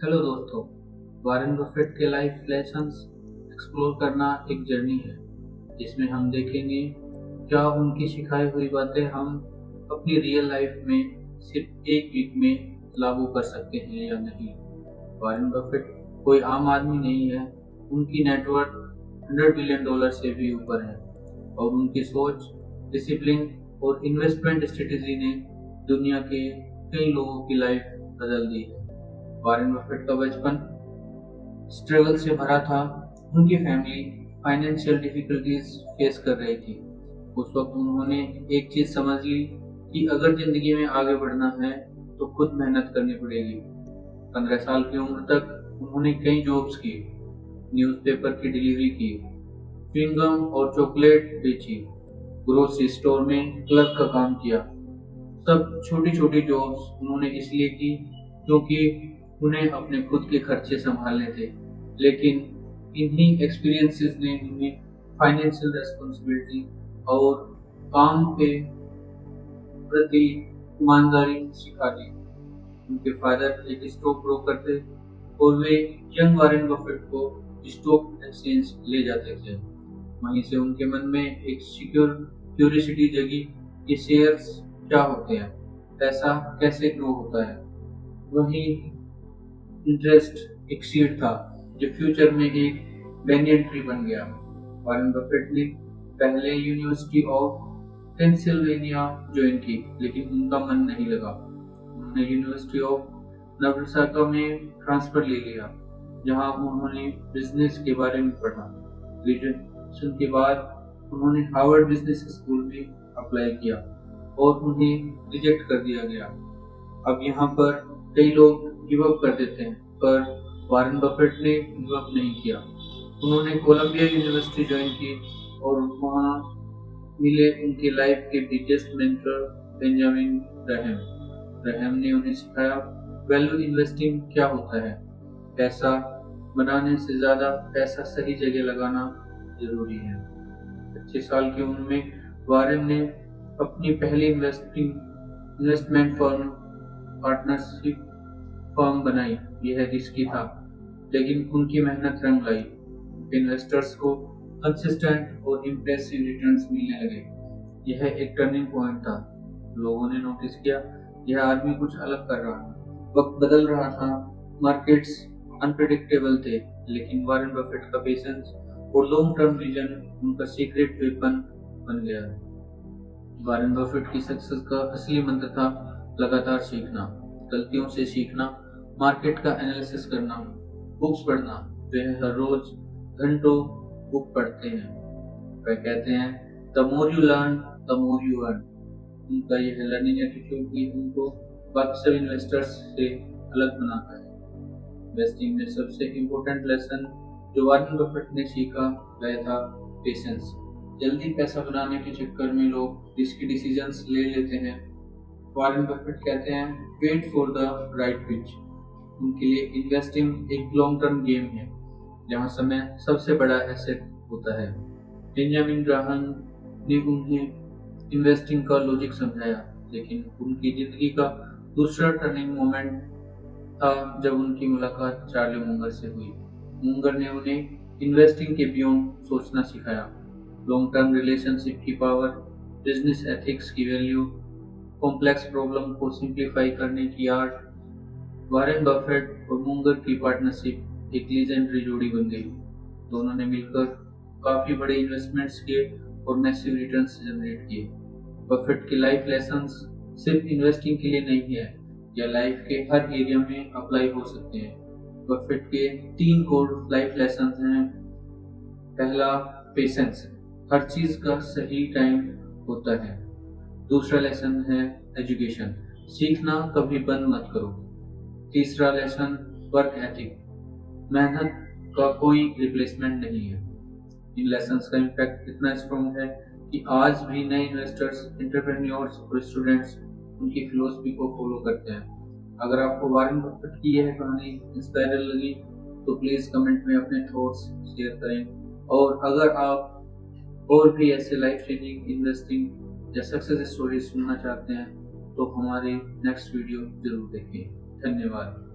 Hello दोस्तों, Warren Buffett के life lessons explore करना एक जर्नी है जिसमें हम देखेंगे क्या उनकी सिखाई हुई बातें हम अपनी रियल लाइफ में सिर्फ एक वीक में लागू कर सकते हैं या नहीं। वॉरेन बफेट कोई आम आदमी नहीं है। उनकी नेटवर्थ $100 बिलियन से भी ऊपर है और उनकी सोच, डिसिप्लिन और इन्वेस्टमेंट स्ट्रेटेजी ने दुनिया के कई लोगों की लाइफ बदल दी है। वॉरेन बफेट का बचपन स्ट्रगल से भरा था। उनकी फैमिली फाइनेंशियल डिफिकल्टीज फेस कर रही थी। उस वक्त उन्होंने एक चीज समझ ली कि अगर जिंदगी में आगे बढ़ना है तो खुद मेहनत करनी पड़ेगी। 15 साल की उम्र तक उन्होंने कई जॉब्स की, न्यूज़पेपर की डिलीवरी की, च्युइंगम और चॉकलेट बेची, ग्रोसरी स्टोर में क्लर्क का काम किया। सब छोटी छोटी जॉब्स उन्होंने इसलिए की क्योंकि उन्हें अपने खुद के खर्चे संभालने थे। लेकिन इन्हीं एक्सपीरियंसेस ने उन्हें फाइनेंशियल रेस्पॉन्सिबिलिटी और काम के प्रति ईमानदारी सिखा दी। उनके फादर एक स्टॉक ब्रोकर थे और वे यंग वॉरेन बफेट को स्टॉक एक्सचेंज ले जाते थे। वहीं से उनके मन में एक सिक्योर क्यूरियोसिटी जगी कि शेयर्स क्या होते हैं, पैसा कैसे ग्रो होता है। वही इंटरेस्ट एक सीड था जो फ्यूचर में एक बेनियन ट्री बन गया। वॉरेन बफेट ने पहले यूनिवर्सिटी ऑफ पेंसिल्वेनिया ज्वाइन की, लेकिन उनका मन नहीं लगा। उन्होंने यूनिवर्सिटी ऑफ नेब्रास्का में ट्रांसफर ले लिया, जहां उन्होंने बिजनेस के बारे में पढ़ा। ग्रेजुएशन के बाद उन्होंने हार्वर्ड बिजनेस स्कूल में अप्लाई किया और उन्हें रिजेक्ट कर दिया गया। अब यहाँ पर कई लोग गिव अप कर देते हैं, पर वॉरेन बफेट ने गिव अप नहीं किया। उन्होंने कोलंबिया यूनिवर्सिटी ज्वाइन की और वहाँ मिले उनके लाइफ के biggest mentor Benjamin Graham. Graham ने उन्हें सिखाया वैल्यू इन्वेस्टिंग क्या होता है। पैसा बनाने से ज्यादा पैसा सही जगह लगाना जरूरी है। 25 साल की उम्र में वॉरेन ने अपनी पहली इन्वेस्टमेंट फर्म पार्टनरशिप फर्म बनाई। यह रिस्की था, लेकिन उनकी मेहनत रंग लाई। इन्वेस्टर्स को कंसिस्टेंट और इम्प्रेसिव रिटर्न्स मिलने लगे। यह एक टर्निंग पॉइंट था। लोगों ने नोटिस किया यह आदमी कुछ अलग कर रहा है। वक्त बदल रहा था, मार्केट्स अनप्रेडिक्टेबल थे, लेकिन वॉरेन बफेट का पेशेंस और लॉन्ग टर्म विजन उनका सीक्रेट वेपन बन गया। वॉरेन बफेट की सक्सेस का असली मंत्र था लगातार सीखना, गलतियों से सीखना, मार्केट का एनालिसिस करना, बुक्स पढ़ना। वे हर रोज घंटों बुक पढ़ते हैं। वे कहते हैं the more you learn the more you earn. उनका यह लर्निंग एटीट्यूड ही उनको बाकी सब इन्वेस्टर्स से अलग बनाता है। इन्वेस्टिंग में सबसे इम्पोर्टेंट लेसन जो वॉरेन बफेट ने सीखा वह था पेशेंस। जल्दी पैसा बनाने के चक्कर में लोग रिस्की डिसीजंस ले लेते हैं। वॉरेन बफेट कहते हैं wait for the right pitch. उनके लिए इन्वेस्टिंग एक लॉन्ग टर्म गेम है जहां समय सबसे बड़ा एसेट होता है। बेंजामिन ग्राहम ने उन्हें इन्वेस्टिंग का लॉजिक समझाया, लेकिन उनकी जिंदगी का दूसरा टर्निंग मोमेंट था जब उनकी मुलाकात चार्ली मुंगर से हुई। मुंगर ने उन्हें इन्वेस्टिंग के बियॉन्ड सोचना सिखाया, लॉन्ग टर्म रिलेशनशिप की पावर, बिजनेस एथिक्स की वैल्यू, कॉम्प्लेक्स प्रॉब्लम को सिंप्लीफाई करने की आर्ट। वॉरेन बफेट और मुंगर की पार्टनरशिप एक लीजेंडरी जोड़ी बन गई। दोनों ने मिलकर काफी बड़े इन्वेस्टमेंट्स किए और मैसिव रिटर्न्स जनरेट किए। बफेट की लाइफ लेसन्स सिर्फ इन्वेस्टिंग के लिए नहीं है, यह लाइफ के हर एरिया में अप्लाई हो सकते हैं। बफेट के 3 कोर लाइफ लेसन्स हैं। पहला, पेशेंस, हर चीज का सही टाइम होता है। दूसरा लेसन है एजुकेशन, सीखना कभी बंद मत करो। तीसरा लेसन वर्क एथिक, मेहनत का कोई रिप्लेसमेंट नहीं है। इन लेसन्स का इम्पैक्ट इतना स्ट्रॉन्ग है कि आज भी नए इन्वेस्टर्स, एंटरप्रेन्योर्स और स्टूडेंट्स उनकी फिलॉसफी को फॉलो करते हैं। अगर आपको वॉरेन बफेट की यह कहानी इंस्पायरल लगी तो प्लीज कमेंट में अपने थॉट्स शेयर करें। और अगर आप और भी ऐसे लाइफ चेंजिंग इन्वेस्टिंग या सक्सेस स्टोरी सुनना चाहते हैं तो हमारी नेक्स्ट वीडियो जरूर देखें। धन्यवाद।